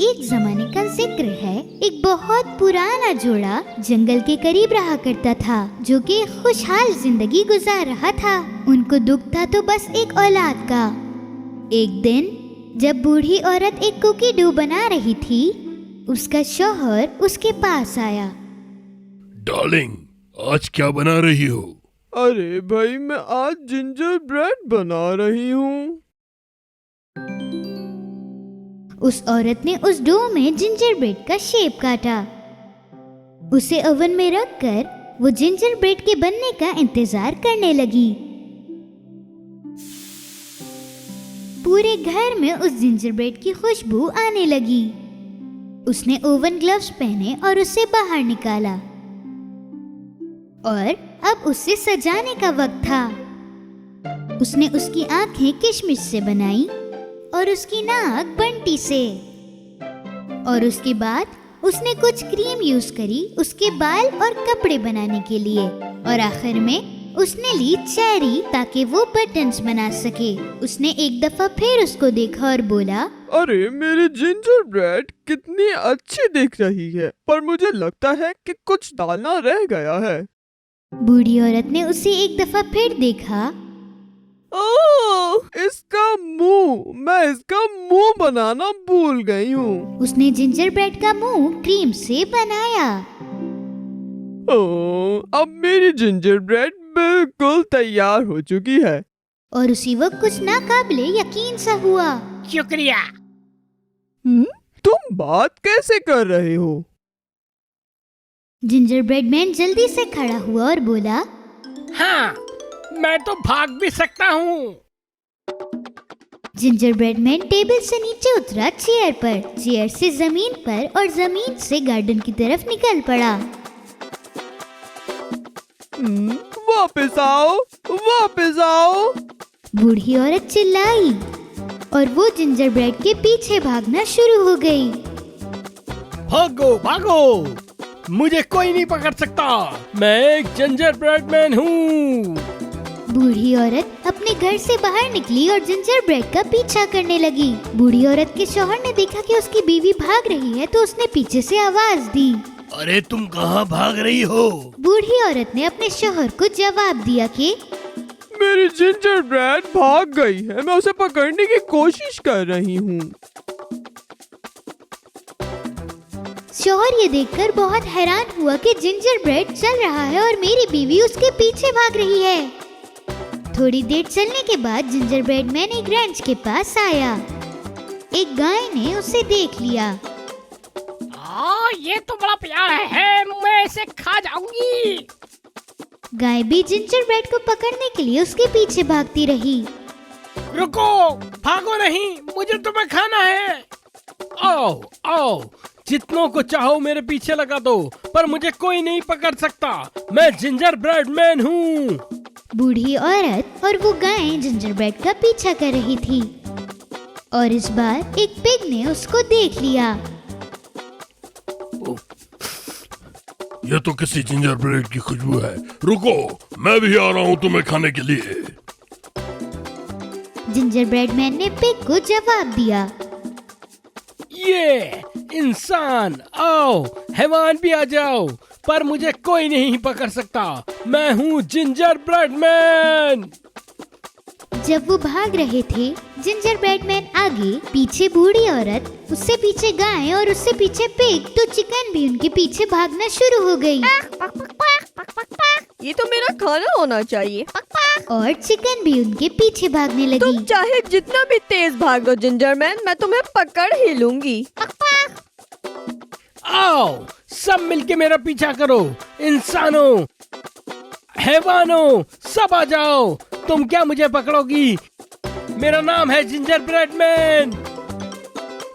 एक जमाने का जिक्र है। एक बहुत पुराना जोड़ा जंगल के करीब रहा करता था, जो कि खुशहाल जिंदगी गुजार रहा था। उनको दुख था तो बस एक औलाद का। एक दिन जब बूढ़ी औरत एक कुकी डो बना रही थी, उसका शौहर उसके पास आया। डार्लिंग, आज क्या बना रही हो? अरे भाई, मैं आज जिंजर ब्रेड बना रही हूँ। उस औरत ने उस डो में जिंजर ब्रेड का शेप काटा। उसे ओवन में रखकर वो जिंजर ब्रेड के बनने का इंतजार करने लगी। पूरे घर में उस जिंजर ब्रेड की खुशबू आने लगी। उसने ओवन ग्लव्स पहने और उसे बाहर निकाला और अब उसे सजाने का वक्त था। उसने उसकी आंखें किशमिश से बनाई और उसकी नाक बंटी से, और उसके बाद उसने कुछ क्रीम यूज करी उसके बाल और कपड़े बनाने के लिए, और आखिर में उसने ली चेरी ताकि वो बटन्स बना सके। उसने एक दफा फिर उसको देखा और बोला, अरे मेरी जिंजर ब्रेड कितनी अच्छी दिख रही है, पर मुझे लगता है कि कुछ दाना रह गया है। बूढ़ी औरत ने उसे एक दफा फिर देखा। ओह, इसका मुंह, मैं इसका मुंह बनाना भूल गई हूँ। उसने जिंजर ब्रेड का मुंह क्रीम से बनाया। ओह, अब मेरी जिंजर ब्रेड बिल्कुल तैयार हो चुकी है। और उसी वक्त कुछ नाकाबिले यकीन सा हुआ। शुक्रिया। तुम बात कैसे कर रहे हो? जिंजर ब्रेड मैन जल्दी से खड़ा हुआ और बोला, हाँ, मैं तो भाग भी सकता हूँ। जिंजर ब्रेड मैन टेबल से नीचे उतरा चेयर पर, चेयर से जमीन पर और जमीन से गार्डन की तरफ निकल पड़ा। वापस आओ, वापस आओ। बूढ़ी औरत चिल्लाई और वो जिंजर ब्रेड के पीछे भागना शुरू हो गई। भागो भागो, मुझे कोई नहीं पकड़ सकता, मैं एक जिंजर ब्रेड मैन हूँ। बूढ़ी औरत अपने घर से बाहर निकली और जिंजर ब्रेड का पीछा करने लगी। बूढ़ी औरत के शौहर ने देखा कि उसकी बीवी भाग रही है, तो उसने पीछे से आवाज दी, अरे तुम कहाँ भाग रही हो? बूढ़ी औरत ने अपने शौहर को जवाब दिया कि मेरी जिंजर ब्रेड भाग गई है, मैं उसे पकड़ने की कोशिश कर रही हूँ। शौहर ये देखकर बहुत हैरान हुआ कि जिंजर ब्रेड चल रहा है और मेरी बीवी उसके पीछे भाग रही है। थोड़ी देर चलने के बाद जिंजर ब्रेड मैन एक रैंच के पास आया। एक गाय ने उसे देख लिया। ये तो बड़ा प्यारा है, मैं इसे खा जाऊंगी। गाय भी जिंजर ब्रेड को पकड़ने के लिए उसके पीछे भागती रही। रुको, भागो नहीं, मुझे तुम्हें खाना है। आओ आओ, जितनों को चाहो मेरे पीछे लगा दो, पर मुझे कोई नहीं पकड़ सकता, मैं जिंजर ब्रेड मैन हूँ। बूढ़ी औरत और वो गाय जिंजर ब्रेड का पीछा कर रही थी, और इस बार एक पिग ने उसको देख लिया। ये तो किसी जिंजर ब्रेड की खुशबू है, रुको, मैं भी आ रहा हूँ तुम्हें खाने के लिए। जिंजर ब्रेड मैन ने पिग को जवाब दिया, ये इंसान, आओ, हैवान भी आ जाओ, पर मुझे कोई नहीं पकड़ सकता, मैं हूँ जिंजर ब्रेड मैन। जब वो भाग रहे थे, जिंजर ब्रेड मैन आगे, पीछे बूढ़ी औरत, उससे पीछे गाय और उससे पीछे पिग, तो चिकन भी उनके पीछे भागना शुरू हो गई। ये तो मेरा खाना होना चाहिए। और चिकन भी उनके पीछे भागने लगी। तुम चाहे जितना भी तेज भागो जिंजर मैन, मैं तुम्हें पकड़ ही लूंगी। आओ, सब मिलके मेरा पीछा करो, इंसानों, हैवानों, सब आ जाओ, तुम क्या मुझे पकड़ोगी? मेरा नाम है ginger bread man.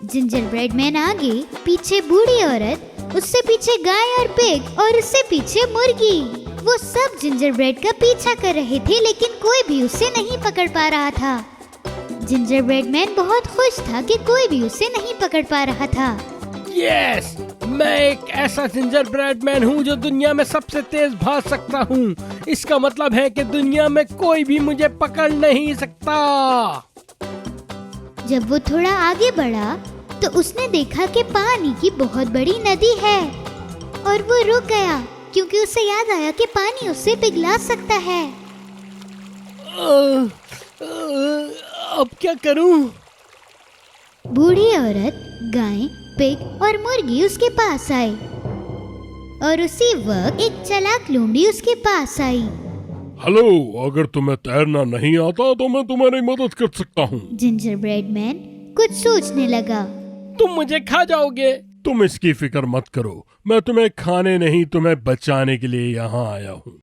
Ginger bread man आगे, पीछे बूढ़ी औरत, उससे पीछे गाय और पिग और उससे पीछे मुर्गी। वो सब जिंजर ब्रेड का पीछा कर रहे थे, लेकिन कोई भी उसे नहीं पकड़ पा रहा था। जिंजर ब्रेड मैन बहुत खुश था कि कोई भी उसे नहीं पकड़ पा रहा था। यस, मैं एक ऐसा जिंजर ब्रेड मैन हूँ जो दुनिया में सबसे तेज भाग सकता हूँ। इसका मतलब है कि दुनिया में कोई भी मुझे पकड़ नहीं सकता। जब वो थोड़ा आगे बढ़ा तो उसने देखा कि पानी की बहुत बड़ी नदी है और वो रुक गया क्योंकि उसे याद आया कि पानी उसे पिघला सकता है। अब क्या करूं? बूढ़ी औरत, गाय, पिग और मुर्गी उसके पास आई और उसी वक्त एक चालाक लोमड़ी उसके पास आई। हेलो, अगर तुम्हें तैरना नहीं आता तो मैं तुम्हारी मदद कर सकता हूँ। जिंजर ब्रेड मैन कुछ सोचने लगा। तुम मुझे खा जाओगे। तुम इसकी फिक्र मत करो, मैं तुम्हें खाने नहीं तुम्हें बचाने के लिए यहाँ आया हूँ।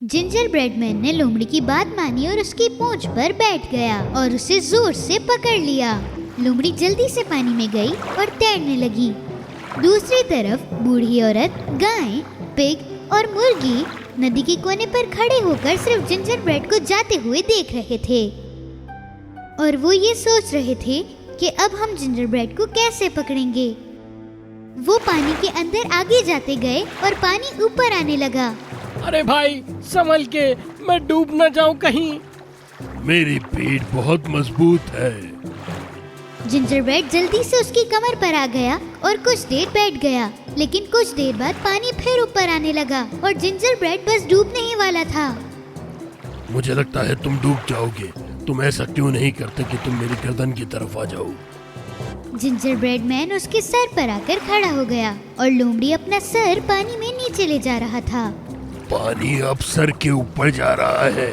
जिंजर ब्रेड मैन ने लोमड़ी की बात मानी और उसकी पूंछ पर बैठ गया और उसे जोर से पकड़ लिया। लोमड़ी जल्दी से पानी में गई और तैरने लगी। दूसरी तरफ बूढ़ी औरत, गाय, पिग और मुर्गी नदी के कोने पर खड़े होकर सिर्फ जिंजर ब्रेड को जाते हुए देख रहे थे और वो ये सोच रहे थे कि अब हम जिंजर ब्रेड को कैसे पकड़ेंगे। वो पानी के अंदर आगे जाते गए और पानी ऊपर आने लगा। अरे भाई संभल के, मैं डूब न जाऊं कहीं। मेरी पीठ बहुत मजबूत है। जिंजर ब्रेड जल्दी से उसकी कमर पर आ गया और कुछ देर बैठ गया, लेकिन कुछ देर बाद पानी फिर ऊपर आने लगा और जिंजर ब्रेड बस डूबने ही वाला था। मुझे लगता है तुम डूब जाओगे। तुम ऐसा क्यों नहीं करते कि तुम मेरी गर्दन की तरफ आ जाओ। जिंजर ब्रेड मैन उसके सर पर आकर खड़ा हो गया और लोमड़ी अपना सर पानी में नीचे ले जा रहा था। पानी अब सर के ऊपर जा रहा है।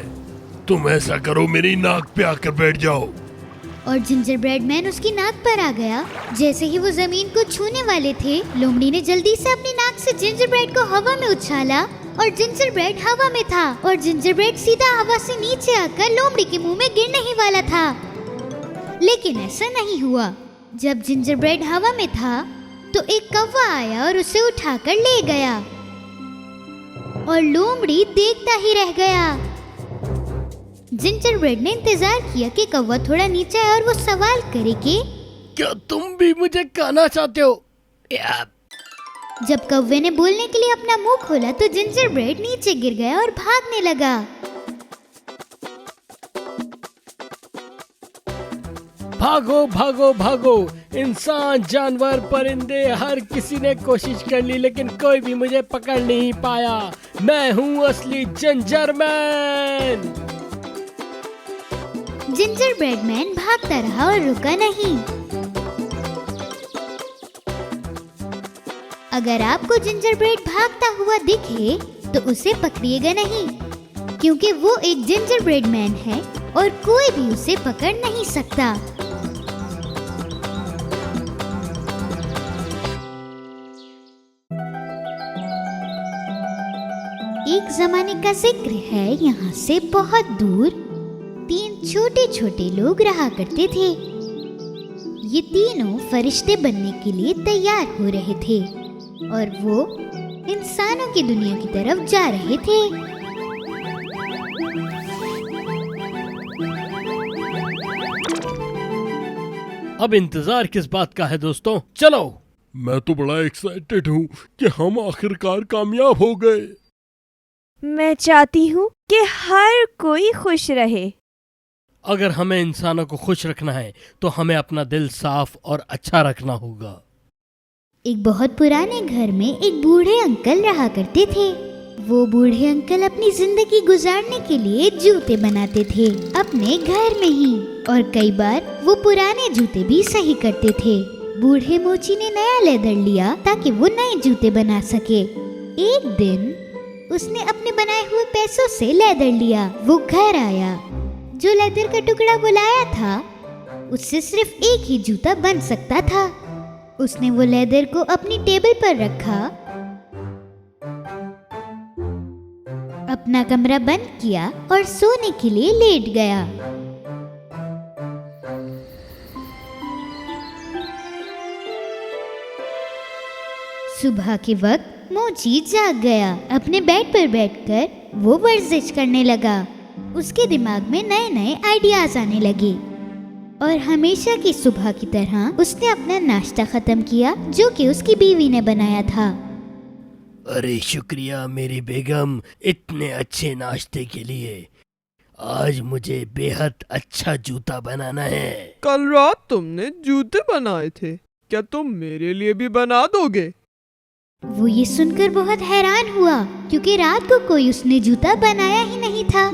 तुम ऐसा करो, मेरी नाक पे आकर बैठ जाओ। और जिंजर ब्रेड मैन उसकी नाक पर आ गया। जैसे ही वो जमीन को छूने वाले थे, लोमड़ी ने जल्दी से अपनी नाक से जिंजर ब्रेड को हवा में उछाला और जिंजर ब्रेड हवा में था और जिंजर ब्रेड सीधा हवा से नीचे आकर लोमड़ी के मुंह में गिरने ही वाला था। लेकिन ऐसा नहीं हुआ। जब जिंजर ब्रेड हवा में था तो एक कौवा आया और उसे उठाकर ले गया और लोमड़ी देखता ही रह गया। जिंजर ब्रेड ने इंतजार किया कि कौवा थोड़ा नीचे आए और वो सवाल करे कि क्या तुम भी मुझे खाना चाहते हो? जब कौवे ने बोलने के लिए अपना मुंह खोला तो जिंजर ब्रेड नीचे गिर गया और भागने लगा। भागो भागो भागो, इंसान, जानवर, परिंदे, हर किसी ने कोशिश कर ली लेकिन कोई भी मुझे पकड़ नहीं पाया। मैं हूँ असली ginger man. Ginger bread man भागता रहा और रुका नहीं। अगर आपको जिंजर ब्रेड भागता हुआ दिखे तो उसे पकड़िएगा नहीं, क्योंकि वो एक जिंजर ब्रेड मैन है और कोई भी उसे पकड़ नहीं सकता। एक जमाने का जिक्र है, यहाँ से बहुत दूर 3 छोटे छोटे लोग रहा करते थे। ये तीनों फरिश्ते बनने के लिए तैयार हो रहे थे और वो इंसानों की दुनिया की तरफ जा रहे थे। अब इंतजार किस बात का है दोस्तों, चलो। मैं तो बड़ा एक्साइटेड हूँ कि हम आखिरकार कामयाब हो गए। मैं चाहती हूँ कि हर कोई खुश रहे। अगर हमें इंसानों को खुश रखना है तो हमें अपना दिल साफ और अच्छा रखना होगा। एक बहुत पुराने घर में एक बूढ़े अंकल रहा करते थे। वो बूढ़े अंकल अपनी जिंदगी गुजारने के लिए जूते बनाते थे अपने घर में ही, और कई बार वो पुराने जूते भी सही करते थे। बूढ़े मोची ने नया लेदर लिया ताकि वो नए जूते बना सके। एक दिन उसने अपने बनाए हुए पैसों से लेदर लिया। वो घर आया। जो लेदर का टुकड़ा वो लाया था उससे सिर्फ एक ही जूता बन सकता था। उसने वो लेदर को अपनी टेबल पर रखा, अपना कमरा बंद किया और सोने के लिए लेट गया। सुबह के वक्त मोची जाग गया। अपने बेड पर बैठकर वो वर्जिश करने लगा। उसके दिमाग में नए नए आइडियाज आने लगे और हमेशा की सुबह की तरह उसने अपना नाश्ता खत्म किया जो कि उसकी बीवी ने बनाया था। अरे शुक्रिया मेरी बेगम, इतने अच्छे नाश्ते के लिए। आज मुझे बेहद अच्छा जूता बनाना है। कल रात तुमने जूते बनाए थे। क्या तुम मेरे लिए भी बना दोगे? वो ये सुनकर बहुत हैरान हुआ, क्योंकि रात को कोई उसने जूता बनाया ही नहीं था।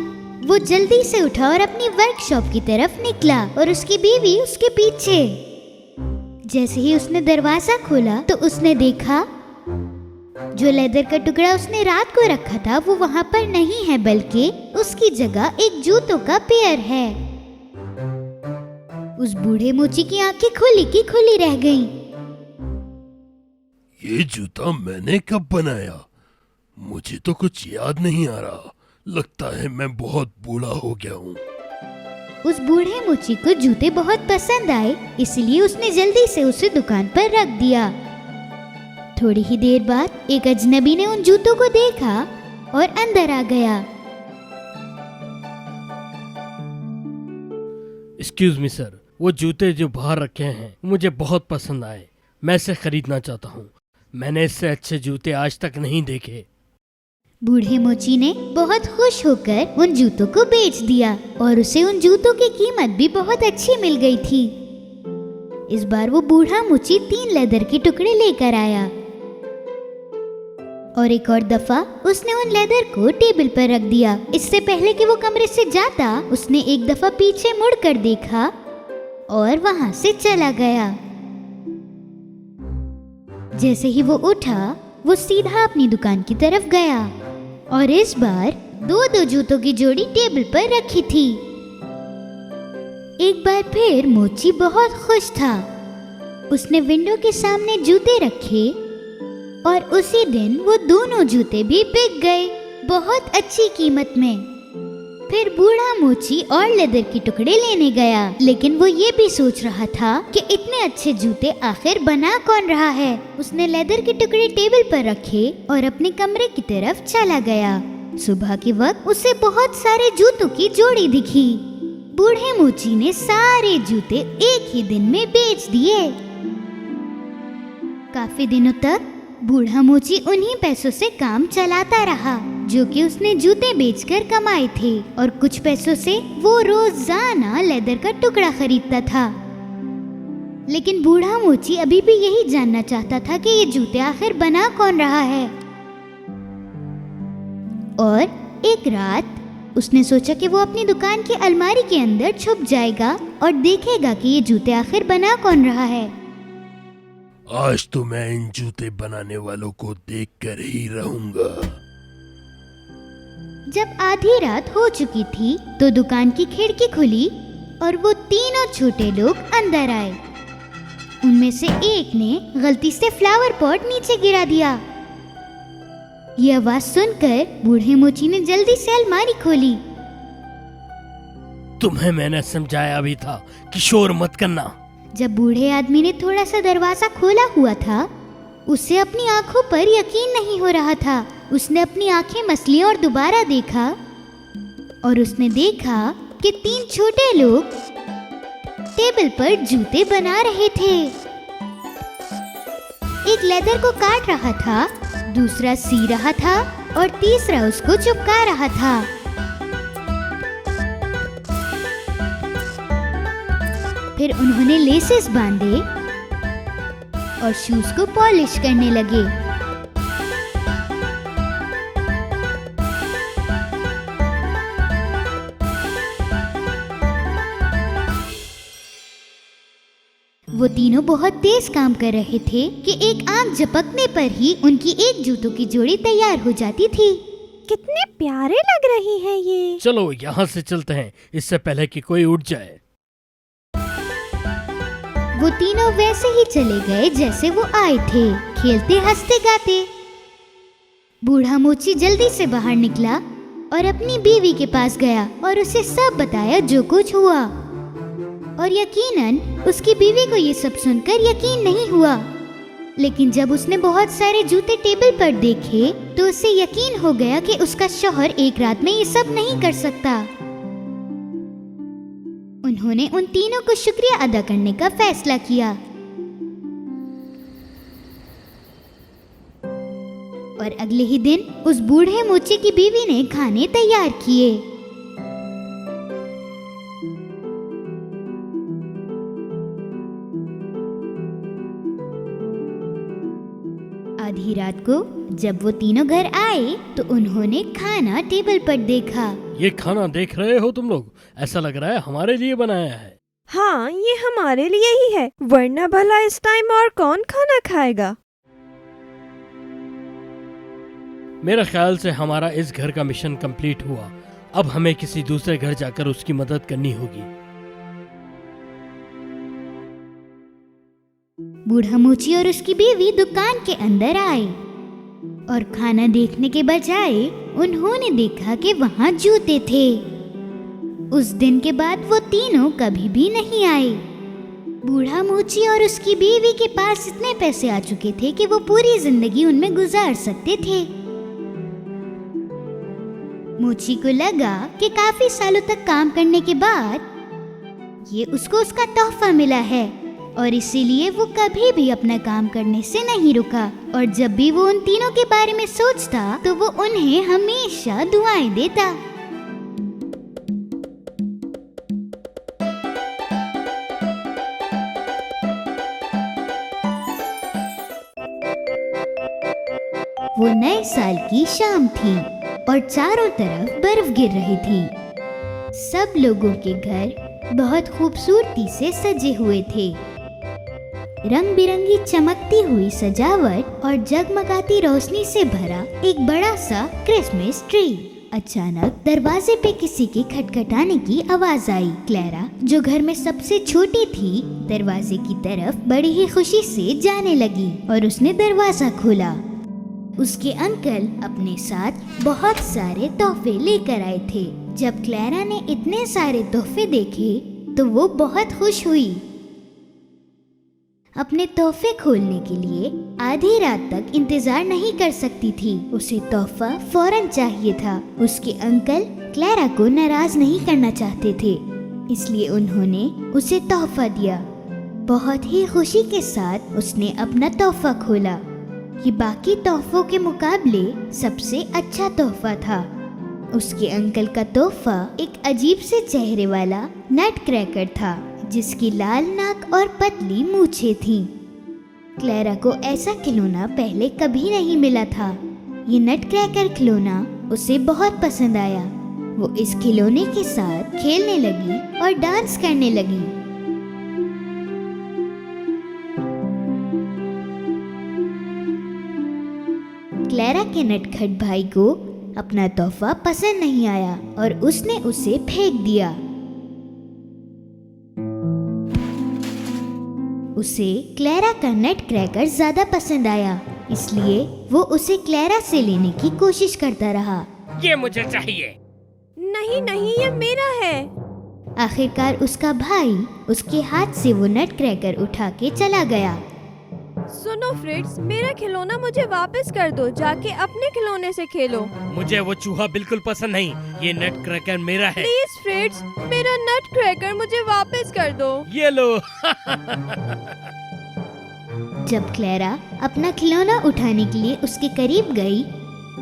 वो जल्दी से उठा और अपनी वर्कशॉप की तरफ निकला और उसकी बीवी उसके पीछे। जैसे ही उसने दरवाजा खोला तो उसने देखा जो लेदर का टुकड़ा उसने रात को रखा था वो वहाँ पर नहीं है, बल्कि उसकी जगह एक जूतों का पेयर है। उस बूढ़े मोची की आंखें खुली की खुली रह गईं। ये जूता मैंने कब बनाया? मुझे तो कुछ याद नहीं आ रहा। लगता है मैं बहुत बूढ़ा हो गया हूँ। उस बूढ़े मोची को जूते बहुत पसंद आए, इसलिए उसने जल्दी से उसे दुकान पर रख दिया। थोड़ी ही देर बाद एक अजनबी ने उन जूतों को देखा और अंदर आ गया। एक्सक्यूज मी सर, वो जूते जो बाहर रखे हैं मुझे बहुत पसंद आए। मैं इसे खरीदना चाहता हूँ। मैंने इससे अच्छे जूते आज तक नहीं देखे। बूढ़े मोची ने बहुत खुश होकर उन जूतों को बेच दिया और उसे उन जूतों की कीमत भी बहुत अच्छी मिल गई थी। इस बार वो बूढ़ा मोची 3 लेदर के टुकड़े लेकर आया और एक और दफा उसने उन लेदर को टेबल पर रख दिया। इससे पहले कि वो कमरे से जाता, उसने एक दफा पीछे मुड़कर देखा और वहां से चला गया। जैसे ही वो उठा, वो सीधा अपनी दुकान की तरफ गया और इस बार 2-2 जूतों की जोड़ी टेबल पर रखी थी। एक बार फिर मोची बहुत खुश था। उसने विंडो के सामने जूते रखे और उसी दिन वो दोनों जूते भी बिक गए, बहुत अच्छी कीमत में। फिर बूढ़ा मोची और लेदर के टुकड़े लेने गया, लेकिन वो ये भी सोच रहा था कि इतने अच्छे जूते आखिर बना कौन रहा है। उसने लेदर के टुकड़े टेबल पर रखे और अपने कमरे की तरफ चला गया। सुबह के वक्त उसे बहुत सारे जूतों की जोड़ी दिखी। बूढ़े मोची ने सारे जूते एक ही दिन में बेच दिए। काफी दिनों तक बूढ़ा मोची उन्हीं पैसों से काम चलाता रहा जो कि उसने जूते बेचकर कमाए थे, और कुछ पैसों से वो रोजाना लेदर का टुकड़ा खरीदता था। लेकिन बूढ़ा मोची अभी भी यही जानना चाहता था कि ये जूते आखिर बना कौन रहा है। और एक रात उसने सोचा कि वो अपनी दुकान की अलमारी के अंदर छुप जाएगा और देखेगा कि ये जूते आखिर बना कौन रहा है। आज तो मैं इन जूते बनाने वालों को देखकर ही रहूंगा। जब आधी रात हो चुकी थी तो दुकान की खिड़की खुली और वो तीनों छोटे लोग अंदर आए। उनमें से एक ने गलती से फ्लावर पॉट नीचे गिरा दिया। ये आवाज सुनकर बूढ़े मोची ने जल्दी से अलमारी खोली। तुम्हें मैंने समझाया भी था कि शोर मत करना। जब बूढ़े आदमी ने थोड़ा सा दरवाजा खोला हुआ था, उसे अपनी आंखों पर यकीन नहीं हो रहा था। उसने अपनी आंखें मसली और दोबारा देखा और उसने देखा कि 3 छोटे लोग टेबल पर जूते बना रहे थे। एक लेदर को काट रहा था, दूसरा सी रहा था और तीसरा उसको चिपका रहा था। फिर उन्होंने लेसेस बांधे और शूज को पॉलिश करने लगे। वो तीनों बहुत तेज काम कर रहे थे कि एक आंख झपकने पर ही उनकी एक जूतों की जोड़ी तैयार हो जाती थी। कितने प्यारे लग रही है ये। चलो यहाँ से चलते हैं, इससे पहले कि कोई उठ जाए। वो तीनों वैसे ही चले गए जैसे वो आए थे, खेलते हंसते गाते। बूढ़ा मोची जल्दी से बाहर निकला और अपनी बीवी के पास गया और उसे सब बताया जो कुछ हुआ। और यकीनन उसकी बीवी को ये सब सुनकर यकीन नहीं हुआ। लेकिन जब उसने बहुत सारे जूते टेबल पर देखे तो उसे यकीन हो गया कि उसका शौहर एक रात में ये सब नहीं कर सकता। उन्होंने उन तीनों को शुक्रिया अदा करने का फैसला किया और अगले ही दिन उस बूढ़े मोची की बीवी ने खाने तैयार किए। आधी रात को जब वो तीनों घर आए तो उन्होंने खाना टेबल पर देखा। ये खाना देख रहे हो तुम लोग? ऐसा लग रहा है हमारे लिए बनाया है। हाँ, ये हमारे लिए ही है, वरना भला इस टाइम और कौन खाना खाएगा। मेरा ख्याल से हमारा इस घर का मिशन कंप्लीट हुआ। अब हमें किसी दूसरे घर जाकर उसकी मदद करनी होगी। बूढ़ा मोची और उसकी बीवी दुकान के अंदर आए और खाना देखने के बजाय उन्होंने देखा कि वहाँ जूते थे। उस दिन के बाद वो तीनों कभी भी नहीं आए। बूढ़ा मोची और उसकी बीवी के पास इतने पैसे आ चुके थे कि वो पूरी जिंदगी उनमें गुजार सकते थे। मोची को लगा कि काफी सालों तक काम करने के बाद ये उसको उसका तोहफा मिला है और इसीलिए वो कभी भी अपना काम करने से नहीं रुका। और जब भी वो उन तीनों के बारे में सोचता तो वो उन्हें हमेशा दुआएं देता। वो नए साल की शाम थी और चारों तरफ बर्फ गिर रही थी। सब लोगों के घर बहुत खूबसूरती से सजे हुए थे। रंग बिरंगी चमकती हुई सजावट और जगमगाती रोशनी से भरा एक बड़ा सा क्रिसमस ट्री। अचानक दरवाजे पे किसी के खटखटाने की आवाज आई। क्लेरा, जो घर में सबसे छोटी थी, दरवाजे की तरफ बड़ी ही खुशी से जाने लगी और उसने दरवाजा खोला। उसके अंकल अपने साथ बहुत सारे तोहफे लेकर आए थे। जब क्लेरा ने इतने सारे तोहफे देखे तो वो बहुत खुश हुई। अपने तोहफे खोलने के लिए आधी रात तक इंतजार नहीं कर सकती थी। उसे तोहफा फौरन चाहिए था। उसके अंकल क्लेरा को नाराज नहीं करना चाहते थे, इसलिए उन्होंने उसे तोहफा दिया। बहुत ही खुशी के साथ उसने अपना तोहफा खोला। ये बाकी तोहफों के मुकाबले सबसे अच्छा तोहफा था। उसके अंकल का तोहफा एक अजीब से चेहरे वाला नट क्रैकर था, जिसकी लाल नाक और पतली मूछें थीं। क्लेरा को ऐसा खिलौना पहले कभी नहीं मिला था। ये नट क्रैकर खिलौना उसे बहुत पसंद आया। वो इस खिलौने के साथ खेलने लगी और डांस करने लगी। क्लेरा के नटखट भाई को अपना तोहफा पसंद नहीं आया और उसने उसे फेंक दिया। उसे क्लेरा का नट क्रैकर ज्यादा पसंद आया, इसलिए वो उसे क्लेरा से लेने की कोशिश करता रहा। ये मुझे चाहिए। नहीं नहीं, ये मेरा है। आखिरकार उसका भाई उसके हाथ से वो नट क्रैकर उठा के चला गया। सुनो फ्रिट्स, मेरा खिलौना मुझे वापस कर दो। जाके अपने खिलौने से खेलो। मुझे वो चूहा बिल्कुल पसंद नहीं। ये नट क्रैकर मेरा है। प्लीज फ्रिट्स, मेरा नट क्रैकर मुझे वापस कर दो। ये लो। जब क्लेरा अपना खिलौना उठाने के लिए उसके करीब गई,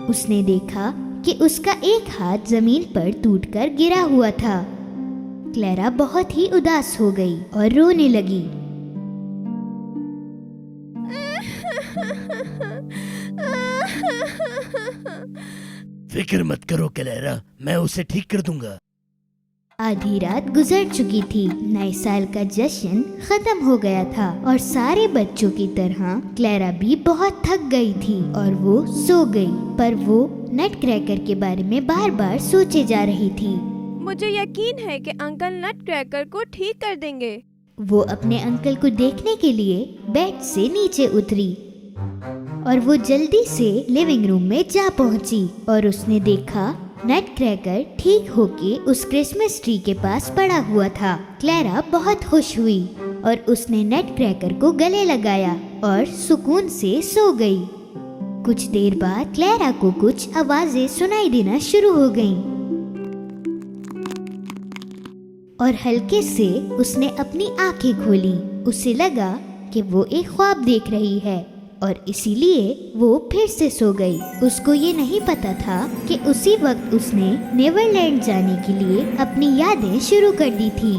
उसने देखा कि उसका एक हाथ जमीन पर टूटकर गिरा हुआ था। क्लेरा बहुत ही उदास हो गई और रोने लगी। फिक्र मत करो क्लेरा, मैं उसे ठीक कर दूंगा। आधी रात गुजर चुकी थी। नए साल का जश्न खत्म हो गया था और सारे बच्चों की तरह क्लेरा भी बहुत थक गई थी और वो सो गई। पर वो नट क्रैकर के बारे में बार बार सोचे जा रही थी। मुझे यकीन है कि अंकल नट क्रैकर को ठीक कर देंगे। वो अपने अंकल को देखने के लिए बेड से नीचे उतरी और वो जल्दी से लिविंग रूम में जा पहुंची और उसने देखा नट क्रैकर ठीक होके उस क्रिसमस ट्री के पास पड़ा हुआ था। क्लेरा बहुत खुश हुई और उसने नट क्रैकर को गले लगाया और सुकून से सो गई। कुछ देर बाद क्लेरा को कुछ आवाजें सुनाई देना शुरू हो गईं और हल्के से उसने अपनी आंखें खोली। उसे लगा कि वो एक ख्वाब देख रही है और इसीलिए वो फिर से सो गई। उसको ये नहीं पता था कि उसी वक्त उसने नेवरलैंड जाने के लिए अपनी यादें शुरू कर दी थी।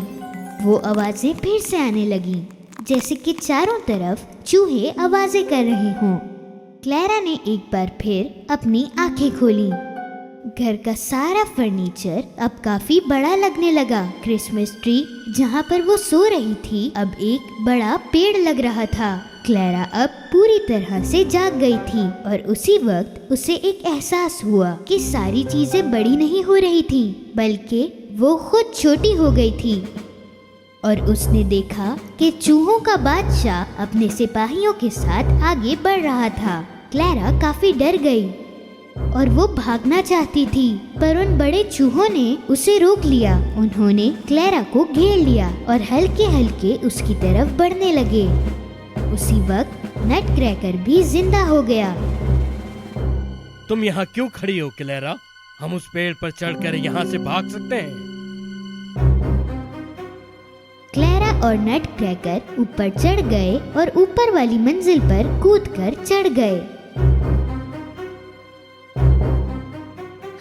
वो आवाजें फिर से आने लगी, जैसे कि चारों तरफ चूहे आवाजें कर रहे हों। क्लैरा ने एक बार फिर अपनी आंखें खोली। घर का सारा फर्नीचर अब काफी बड़ा लगने लगा। क्रिसमस ट्री जहाँ पर वो सो रही थी अब एक बड़ा पेड़ लग रहा था। क्लैरा अब पूरी तरह से जाग गई थी और उसी वक्त उसे एक एहसास हुआ कि सारी चीजें बड़ी नहीं हो रही थी, बल्कि वो खुद छोटी हो गई थी। और उसने देखा कि चूहों का बादशाह अपने सिपाहियों के साथ आगे बढ़ रहा था। क्लैरा काफी डर गई और वो भागना चाहती थी, पर उन बड़े चूहों ने उसे रोक लिया। उन्होंने क्लैरा को घेर लिया और हल्के हल्के उसकी तरफ बढ़ने लगे। उसी वक्त नटक्रैकर भी जिंदा हो गया। तुम यहाँ क्यों खड़ी हो क्लैरा? हम उस पेड़ पर चढ़कर यहाँ से भाग सकते हैं। क्लैरा और नटक्रैकर ऊपर चढ़ गए और ऊपर वाली मंजिल पर कूदकर चढ़ गए।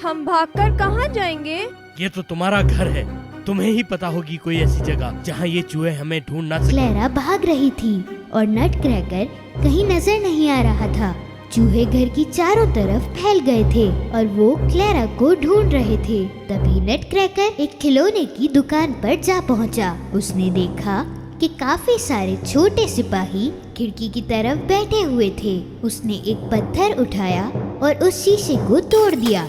हम भागकर कहाँ जाएंगे? ये तो तुम्हारा घर है, तुम्हें ही पता होगी कोई ऐसी जगह जहाँ ये चूहे हमें ढूंढ ना सके। क्लैरा भाग रही थी और नटक्रैकर कहीं नजर नहीं आ रहा था। चूहे घर की चारों तरफ फैल गए थे और वो क्लैरा को ढूंढ रहे थे। तभी नटक्रैकर एक खिलौने की दुकान पर जा पहुंचा। उसने देखा कि काफी सारे छोटे सिपाही खिड़की की तरफ बैठे हुए थे। उसने एक पत्थर उठाया और उस शीशे को तोड़ दिया।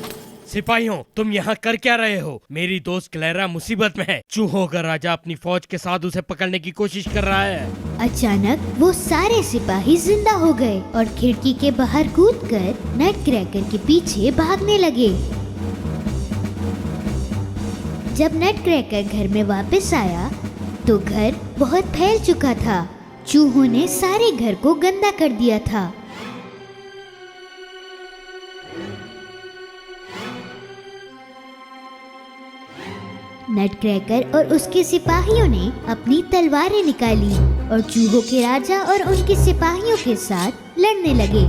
सिपाहियों, तुम यहाँ कर क्या रहे हो? मेरी दोस्त क्लैरा मुसीबत में है। चूहों का राजा अपनी फौज के साथ उसे पकड़ने की कोशिश कर रहा है। अचानक वो सारे सिपाही जिंदा हो गए और खिड़की के बाहर कूदकर नटक्रैकर के पीछे भागने लगे। जब नटक्रैकर घर में वापस आया तो घर बहुत फैल चुका था। चूहों ने सारे घर को गंदा कर दिया था। नटक्रैकर और उसके सिपाहियों ने अपनी तलवारें निकाली और चूहों के राजा और उनके सिपाहियों के साथ लड़ने लगे।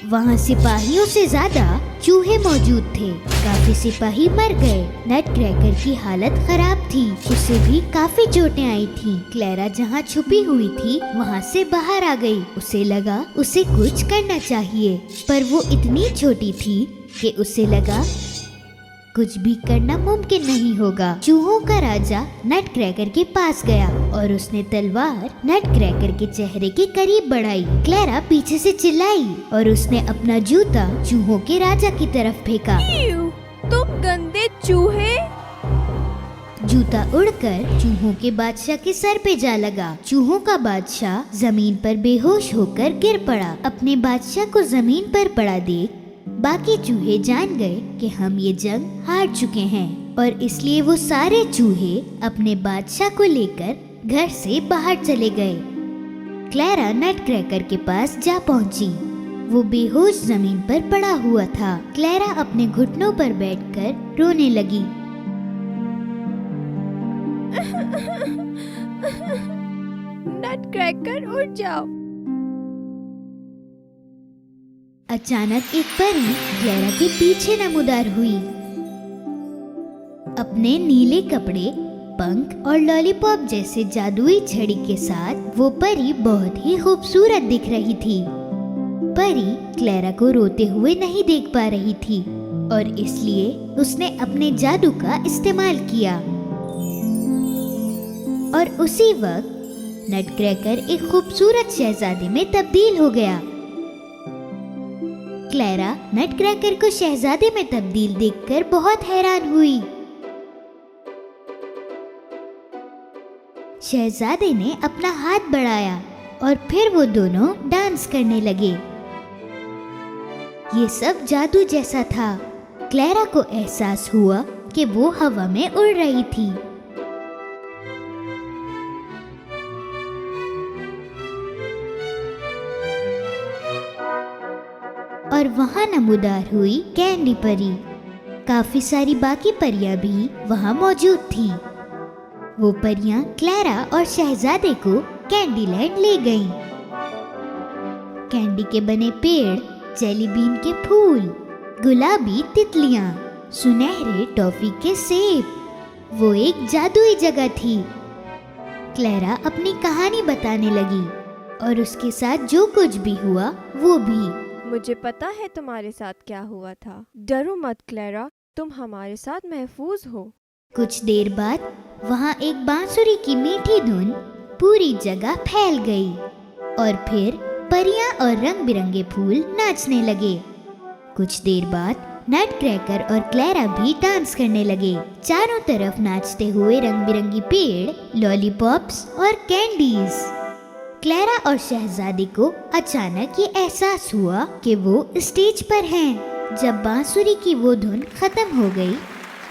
वहाँ सिपाहियों से ज्यादा चूहे मौजूद थे। काफी सिपाही मर गए। नटक्रैकर की हालत खराब थी, उसे भी काफी चोटें आई थी। क्लैरा जहाँ छुपी हुई थी वहाँ से बाहर आ गई। उसे लगा उसे कुछ करना चाहिए, पर वो इतनी छोटी थी कि उसे लगा कुछ भी करना मुमकिन नहीं होगा। चूहों का राजा नटक्रैकर के पास गया और उसने तलवार नटक्रैकर के चेहरे के करीब बढ़ाई। क्लैरा पीछे से चिल्लाई और उसने अपना जूता चूहों के राजा की तरफ फेंका। तुम गंदे चूहे! जूता उड़कर चूहों के बादशाह के सर पे जा लगा। चूहों का बादशाह जमीन पर बेहोश होकर गिर पड़ा। अपने बादशाह को जमीन पर पड़ा देख बाकी चूहे जान गए कि हम ये जंग हार चुके हैं और इसलिए वो सारे चूहे अपने बादशाह को लेकर घर से बाहर चले गए। क्लैरा नटक्रैकर के पास जा पहुंची। वो बेहोश जमीन पर पड़ा हुआ था। क्लैरा अपने घुटनों पर बैठकर रोने लगी। नटक्रैकर उठ जाओ। अचानक एक परी क्लैरा के पीछे नमूदार हुई। अपने नीले कपड़े, पंख और लॉलीपॉप जैसे जादुई छड़ी के साथ वो परी बहुत ही खूबसूरत दिख रही थी। परी क्लैरा को रोते हुए नहीं देख पा रही थी और इसलिए उसने अपने जादू का इस्तेमाल किया और उसी वक्त नटक्रैकर एक खूबसूरत शहजादे में तब्दील हो गया। क्लैरा नटक्रैकर को शहजादे में तब्दील देखकर बहुत हैरान हुई। शहजादे ने अपना हाथ बढ़ाया और फिर वो दोनों डांस करने लगे। ये सब जादू जैसा था। क्लैरा को एहसास हुआ कि वो हवा में उड़ रही थी। और वहाँ नमूदार हुई कैंडी परी। काफी सारी बाकी परियां भी वहाँ मौजूद थी। वो परियां क्लैरा और शहजादे को कैंडीलैंड ले गईं। कैंडी के बने पेड़, जेली बीन के फूल, गुलाबी तितलियां, सुनहरे टॉफी के सेब, वो एक जादुई जगह थी। क्लैरा अपनी कहानी बताने लगी। और उसके साथ जो कुछ भी हुआ वो भी। मुझे पता है तुम्हारे साथ क्या हुआ था। डरो मत क्लेरा, तुम हमारे साथ महफूज हो। कुछ देर बाद वहाँ एक बांसुरी की मीठी धुन पूरी जगह फैल गई और फिर परियां और रंग बिरंगे फूल नाचने लगे। कुछ देर बाद नटक्रैकर और क्लैरा भी डांस करने लगे। चारों तरफ नाचते हुए रंग बिरंगी पेड़, लॉलीपॉप्स और कैंडीज। क्लैरा और शहजादी को अचानक ये एहसास हुआ कि वो स्टेज पर हैं। जब बांसुरी की वो धुन खत्म हो गई,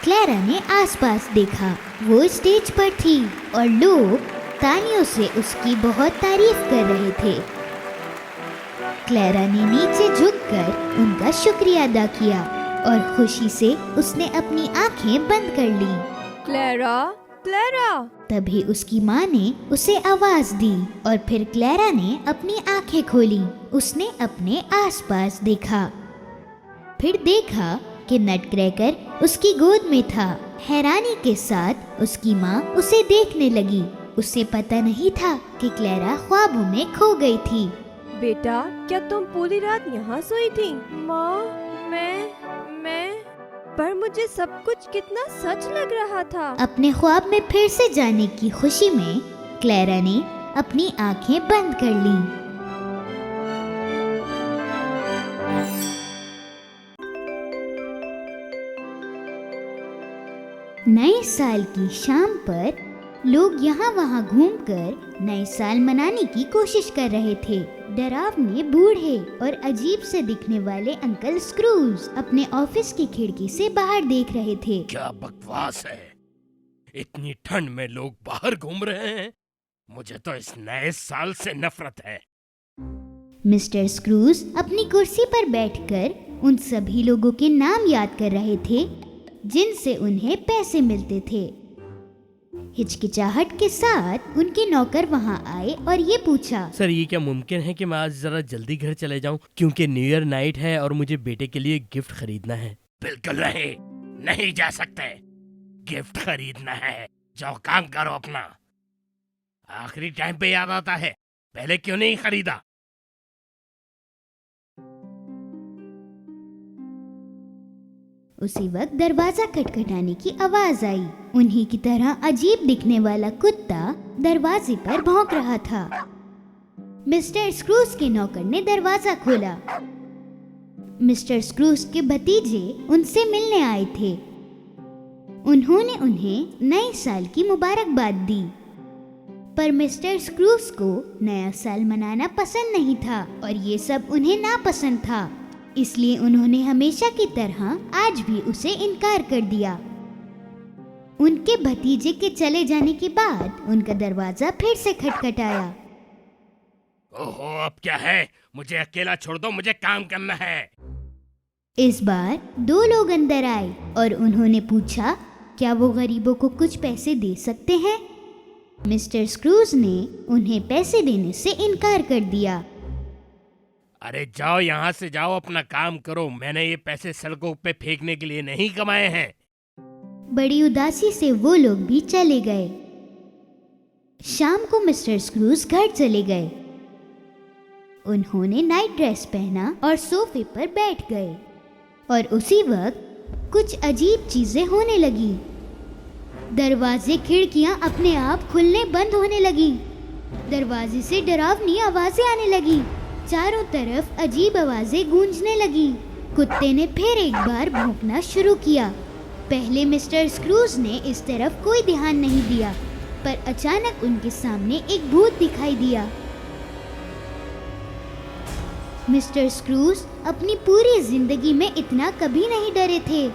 क्लैरा ने आसपास देखा। वो स्टेज पर थी और लोग तालियों से उसकी बहुत तारीफ कर रहे थे। क्लैरा ने नीचे झुककर उनका शुक्रिया अदा किया और खुशी से उसने अपनी आंखें बंद कर ली। Clara, Clara! तभी उसकी माँ ने उसे आवाज दी और फिर क्लैरा ने अपनी आंखें खोली। उसने अपने आसपास देखा, फिर देखा कि नटक्रैकर उसकी गोद में था। हैरानी के साथ उसकी माँ उसे देखने लगी। उसे पता नहीं था कि क्लैरा ख्वाबों में खो गई थी। बेटा, क्या तुम पूरी रात यहाँ सोई थी? माँ, मैं पर मुझे सब कुछ कितना सच लग रहा था। अपने ख्वाब में फिर से जाने की खुशी में क्लैरा ने अपनी आंखें बंद कर लीं। नए साल की शाम पर लोग यहाँ वहाँ घूमकर नए साल मनाने की कोशिश कर रहे थे। डरावने बूढ़े और अजीब से दिखने वाले अंकल स्क्रूज अपने ऑफिस की खिड़की से बाहर देख रहे थे। क्या बकवास है, इतनी ठंड में लोग बाहर घूम रहे हैं। मुझे तो इस नए साल से नफरत है। मिस्टर स्क्रूज अपनी कुर्सी पर बैठकर उन सभी लोगों के नाम याद कर रहे थे जिनसे उन्हें पैसे मिलते थे। हिचकिचाहट के साथ उनके नौकर वहां आए और ये पूछा, सर, ये क्या मुमकिन है कि मैं आज जरा जल्दी घर चले जाऊं, क्योंकि न्यू ईयर नाइट है और मुझे बेटे के लिए गिफ्ट खरीदना है। बिल्कुल नहीं जा सकते। गिफ्ट खरीदना है, जाओ काम करो अपना। आखिरी टाइम पे याद आता है, पहले क्यों नहीं खरीदा? उसी वक्त दरवाजा खटखटाने की आवाज आई। उन्हीं की तरह अजीब दिखने वाला कुत्ता दरवाजे पर भौंक रहा था। मिस्टर स्क्रूज के नौकर ने दरवाजा खोला। मिस्टर स्क्रूज के भतीजे उनसे मिलने आए थे। उन्होंने उन्हें नए साल की मुबारकबाद दी, पर मिस्टर स्क्रूज को नया साल मनाना पसंद नहीं था और ये सब उन्हें नापसंद था। इसलिए उन्होंने हमेशा की तरह आज भी उसे इनकार कर दिया। उनके भतीजे के चले जाने के बाद उनका दरवाजा फिर से खटखटाया। ओहो, अब क्या है? मुझे अकेला छोड़ दो, मुझे काम करना है। इस बार दो लोग अंदर आए और उन्होंने पूछा, क्या वो गरीबों को कुछ पैसे दे सकते हैं? मिस्टर स्क्रूज ने उन्हें पैसे देने से इनकार कर दिया। अरे जाओ, यहाँ से जाओ, अपना काम करो। मैंने ये पैसे सड़कों पे फेंकने के लिए नहीं कमाए हैं। बड़ी उदासी से वो लोग भी चले गए। शाम को मिस्टर स्क्रूज घर चले गए। उन्होंने नाइट ड्रेस पहना और सोफे पर बैठ गए और उसी वक्त कुछ अजीब चीजें होने लगी। दरवाजे, खिड़कियां अपने आप खुलने बंद होने लगी। दरवाजे से डरावनी आवाजें आने लगी। चारों तरफ अजीब आवाजें गूंजने लगी। कुत्ते ने फिर एक बार भौंकना शुरू किया। पहले मिस्टर स्क्रूज ने इस तरफ कोई ध्यान नहीं दिया, पर अचानक उनके सामने एक भूत दिखाई दिया। मिस्टर स्क्रूज अपनी पूरी जिंदगी में इतना कभी नहीं डरे थे।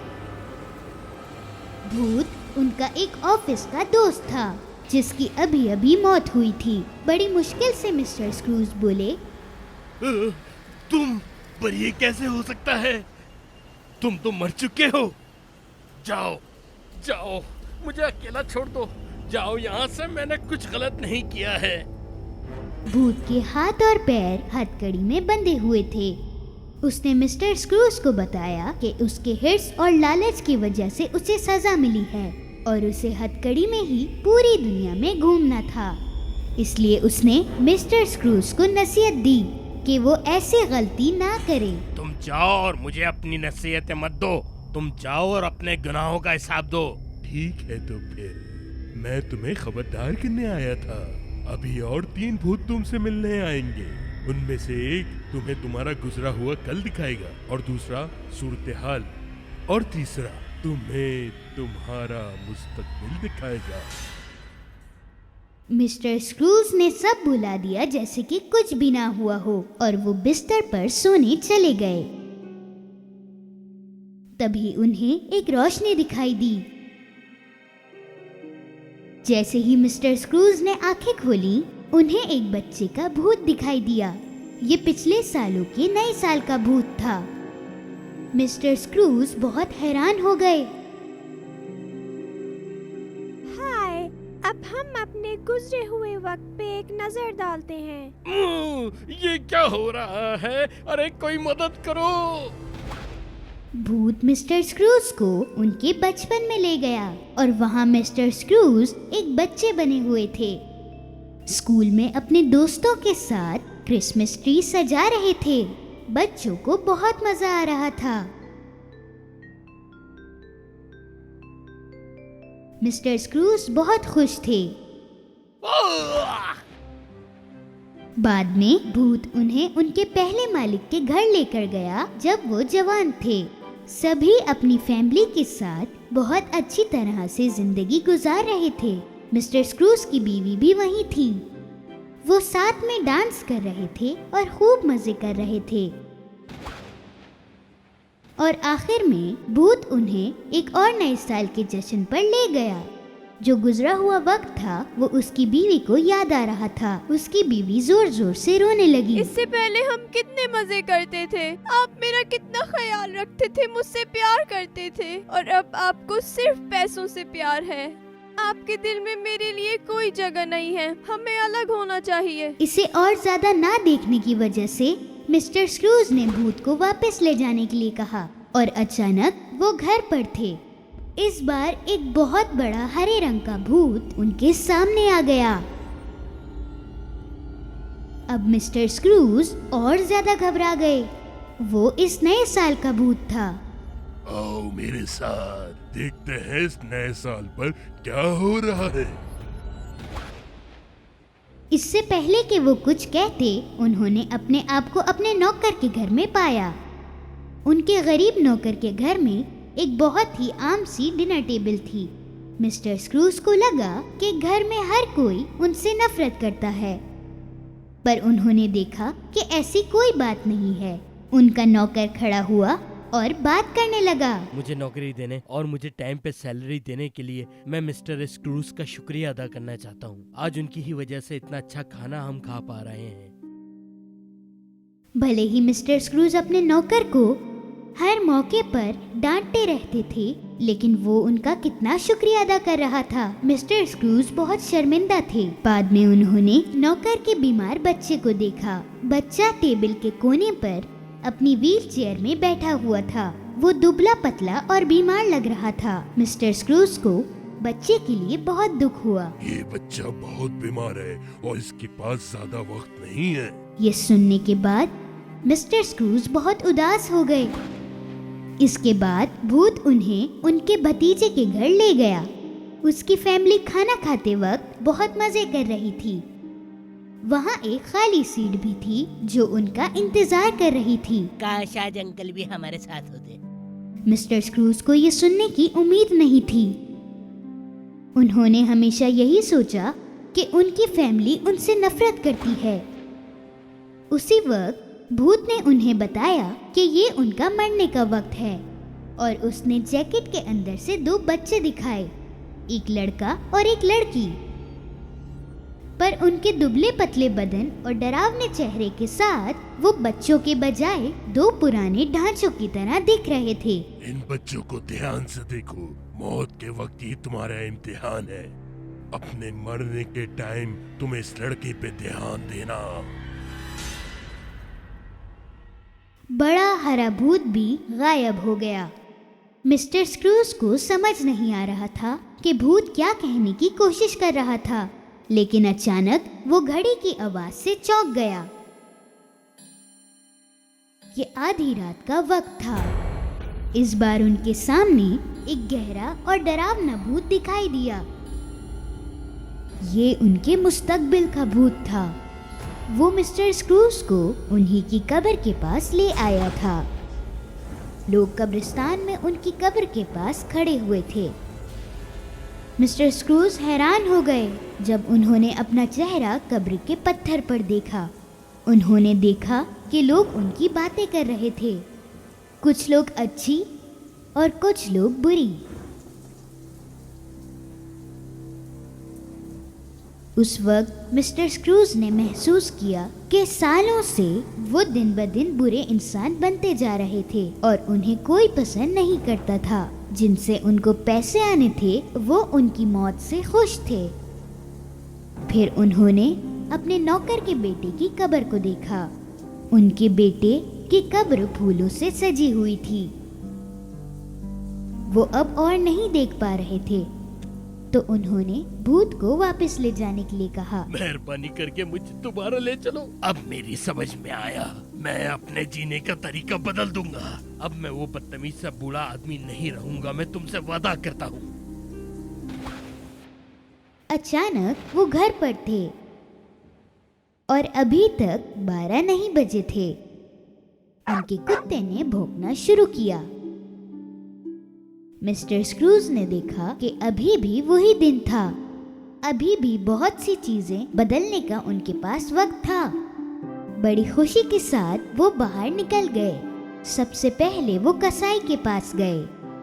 भूत उनका एक ऑफिस का दोस्त था जिसकी अभी अभी मौत हुई थी। बड़ी मुश्किल से मिस्टर स्क्रूज बोले, तुम, पर ये कैसे हो सकता है? तुम तो मर चुके हो। जाओ जाओ, मुझे अकेला छोड़ दो। जाओ यहाँ से, मैंने कुछ गलत नहीं किया है। भूत के हाथ और पैर हथकड़ी में बंधे हुए थे। उसने मिस्टर स्क्रूज को बताया कि उसके हिर्स और लालच की वजह से उसे सजा मिली है और उसे हथकड़ी में ही पूरी दुनिया में घूमना था। इसलिए उसने मिस्टर स्क्रूज को नसीहत दी कि वो ऐसी गलती ना करे। तुम जाओ और मुझे अपनी नसीहतें मत दो। तुम जाओ और अपने गुनाहों का हिसाब दो। ठीक है तो फिर मैं तुम्हें खबरदार करने आया था। अभी और 3 भूत तुमसे मिलने आएंगे। उनमें से एक तुम्हें तुम्हारा गुजरा हुआ कल दिखाएगा और दूसरा सूरत हाल और तीसरा तुम्हें तुम्हारा मुस्तकबिल दिखाएगा। मिस्टर स्क्रूज ने सब भुला दिया जैसे कि कुछ भी ना हुआ हो और वो बिस्तर पर सोने चले गए। तभी उन्हें एक रोशनी दिखाई दी। जैसे ही मिस्टर स्क्रूज ने आंखें खोली, उन्हें एक बच्चे का भूत दिखाई दिया। ये पिछले सालों के नए साल का भूत था। मिस्टर स्क्रूज बहुत हैरान हो गए। हाय, अब हम अपने गुजरे हुए वक्त पे एक नजर डालते हैं। ये क्या हो रहा है? अरे कोई मदद करो। भूत मिस्टर स्क्रूज को उनके बचपन में ले गया और वहाँ मिस्टर स्क्रूज एक बच्चे बने हुए थे। स्कूल में अपने दोस्तों के साथ क्रिसमस ट्री सजा रहे थे। बच्चों को बहुत मजा आ रहा था। मिस्टर स्क्रूज बहुत खुश थे। बाद में भूत उन्हें उनके पहले मालिक के घर लेकर गया जब वो जवान थे। सभी अपनी फैमिली के साथ बहुत अच्छी तरह से जिंदगी गुजार रहे थे। मिस्टर स्क्रूज की बीवी भी वहीं थी। वो साथ में डांस कर रहे थे और खूब मजे कर रहे थे। और आखिर में भूत उन्हें एक और नए साल के जश्न पर ले गया। जो गुजरा हुआ वक्त था वो उसकी बीवी को याद आ रहा था। उसकी बीवी जोर जोर से रोने लगी। इससे पहले हम कितने मजे करते थे। आप मेरा कितना ख्याल रखते थे, मुझसे प्यार करते थे, और अब आपको सिर्फ पैसों से प्यार है। आपके दिल में मेरे लिए कोई जगह नहीं है। हमें अलग होना चाहिए। इसे और ज्यादा ना देखने की वजह से मिस्टर स्क्रूज ने भूत को वापस ले जाने के लिए कहा और अचानक वो घर पर थे। इस बार एक बहुत बड़ा हरे रंग का भूत उनके सामने आ गया। अब मिस्टर स्क्रूज और ज्यादा घबरा गए। वो इस नए साल का भूत था। आओ मेरे साथ, देखते हैं इस नए साल पर क्या हो रहा है। इससे पहले कि वो कुछ कहते, उन्होंने अपने आप को अपने नौकर के घर में पाया। उनके गरीब नौकर के घर में एक बहुत ही आम सी डिनर टेबल थी। मिस्टर स्क्रूज को लगा कि घर में हर कोई उनसे नफरत करता है, पर उन्होंने देखा कि ऐसी कोई बात नहीं है। उनका नौकर खड़ा हुआ और बात करने लगा। मुझे नौकरी देने और मुझे टाइम पे सैलरी देने के लिए मैं मिस्टर स्क्रूज का शुक्रिया अदा करना चाहता हूँ। आज उनकी ही वजह से इतना अच्छा खाना हम खा पा रहे हैं। भले ही मिस्टर स्क्रूज अपने नौकर को हर मौके पर डांटते रहते थे, लेकिन वो उनका कितना शुक्रिया अदा कर रहा था। मिस्टर स्क्रूज बहुत शर्मिंदा थे। बाद में उन्होंने नौकर के बीमार बच्चे को देखा। बच्चा टेबल के कोने पर अपनी व्हील चेयर में बैठा हुआ था। वो दुबला पतला और बीमार लग रहा था। मिस्टर स्क्रूज को बच्चे के लिए बहुत दुख हुआ। ये बच्चा बहुत बीमार है और इसके पास ज्यादा वक्त नहीं है। ये सुनने के बाद मिस्टर स्क्रूज बहुत उदास हो गए। इसके बाद भूत उन्हें उनके भतीजे के घर ले गया। उसकी फैमिली खाना खाते वक्त बहुत मजे कर रही थी। वहाँ एक खाली सीट भी थी जो उनका इंतजार कर रही थी। काश आज अंकल भी हमारे साथ होते। मिस्टर स्क्रूज को ये सुनने की उम्मीद नहीं थी। उन्होंने हमेशा यही सोचा कि उनकी फैमिली उनसे नफरत करती है। उसी वक्त भूत ने उन्हें बताया कि ये उनका मरने का वक्त है और उसने जैकेट के अंदर से 2 बच्चे दिखाए, एक लड़का और एक लड़की। पर उनके दुबले पतले बदन और डरावने चेहरे के साथ वो बच्चों के बजाय 2 पुराने ढांचों की तरह दिख रहे थे। इन बच्चों को ध्यान से देखो, मौत के वक्त ही तुम्हारा इम्तिहान है। अपने मरने के टाइम तुम इस लड़के पे ध्यान देना। बड़ा हरा भूत भी गायब हो गया। मिस्टर स्क्रूज को समझ नहीं आ रहा था कि भूत क्या कहने की कोशिश कर रहा था। लेकिन अचानक वो घड़ी की आवाज से चौंक गया। ये आधी रात का वक्त था। इस बार उनके सामने एक गहरा और डरावना भूत दिखाई दिया। ये उनके मुस्तकबिल का भूत था। वो मिस्टर स्क्रूज को उन्हीं की कब्र के पास ले आया था। लोग कब्रिस्तान में उनकी कब्र के पास खड़े हुए थे। मिस्टर स्क्रूज हैरान हो गए जब उन्होंने अपना चेहरा कब्र के पत्थर पर देखा। उन्होंने देखा कि लोग उनकी बातें कर रहे थे, कुछ लोग अच्छी और कुछ लोग बुरी। उस वक्त मिस्टर स्क्रूज ने महसूस किया कि सालों से वो दिन ब दिन बुरे इंसान बनते जा रहे थे और उन्हें कोई पसंद नहीं करता था। जिनसे उनको पैसे आने थे वो उनकी मौत से खुश थे। फिर उन्होंने अपने नौकर के बेटे की कब्र को देखा। उनके बेटे की कब्र फूलों से सजी हुई थी। वो अब और नहीं देख पा रहे थे, तो उन्होंने भूत को वापस ले जाने के लिए कहा। मेहरबानी करके मुझे दोबारा ले चलो। अब मेरी समझ में आया, मैं अपने जीने का तरीका बदल दूंगा। अब मैं वो बदतमीज सा बूढ़ा आदमी नहीं रहूंगा, मैं तुमसे वादा करता हूँ। अचानक वो घर पर थे और अभी तक 12 नहीं बजे थे। उनके कुत्ते ने भौंकना शुरू किया। मिस्टर स्क्रूज ने देखा कि अभी भी वही दिन था। अभी भी बहुत सी चीजें बदलने का उनके पास वक्त था। बड़ी खुशी के साथ वो बाहर निकल गए। सबसे पहले वो कसाई के पास गए।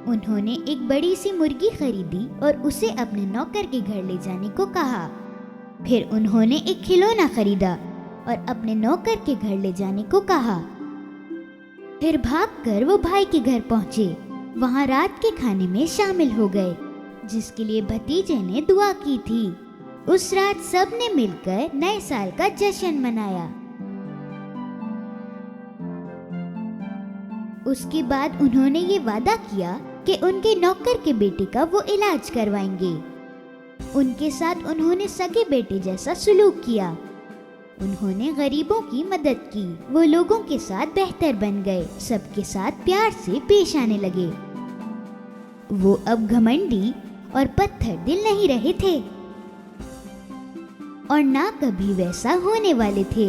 उन्होंने एक बड़ी सी मुर्गी खरीदी और उसे अपने नौकर के घर ले जाने को कहा। फिर उन्होंने एक खिलौना खरीदा और अपने नौकर के घर ले जाने को कहा। फिर भागकर वो भाई के घर पहुंचे। वहां रात के खाने में शामिल हो गए, जिसके लिए भतीजे ने दुआ की थी। उस रात सब ने मिलकर नए साल का जश्न मनाया। उसके बाद उन्होंने ये वादा किया कि उनके नौकर के बेटे का वो इलाज करवाएंगे। उनके साथ उन्होंने सगे बेटे जैसा सलूक किया। उन्होंने गरीबों की मदद की। वो लोगों के साथ बेहतर बन गए, सबके साथ प्यार से पेश आने लगे। वो अब घमंडी और पत्थर दिल नहीं रहे थे और ना कभी वैसा होने वाले थे।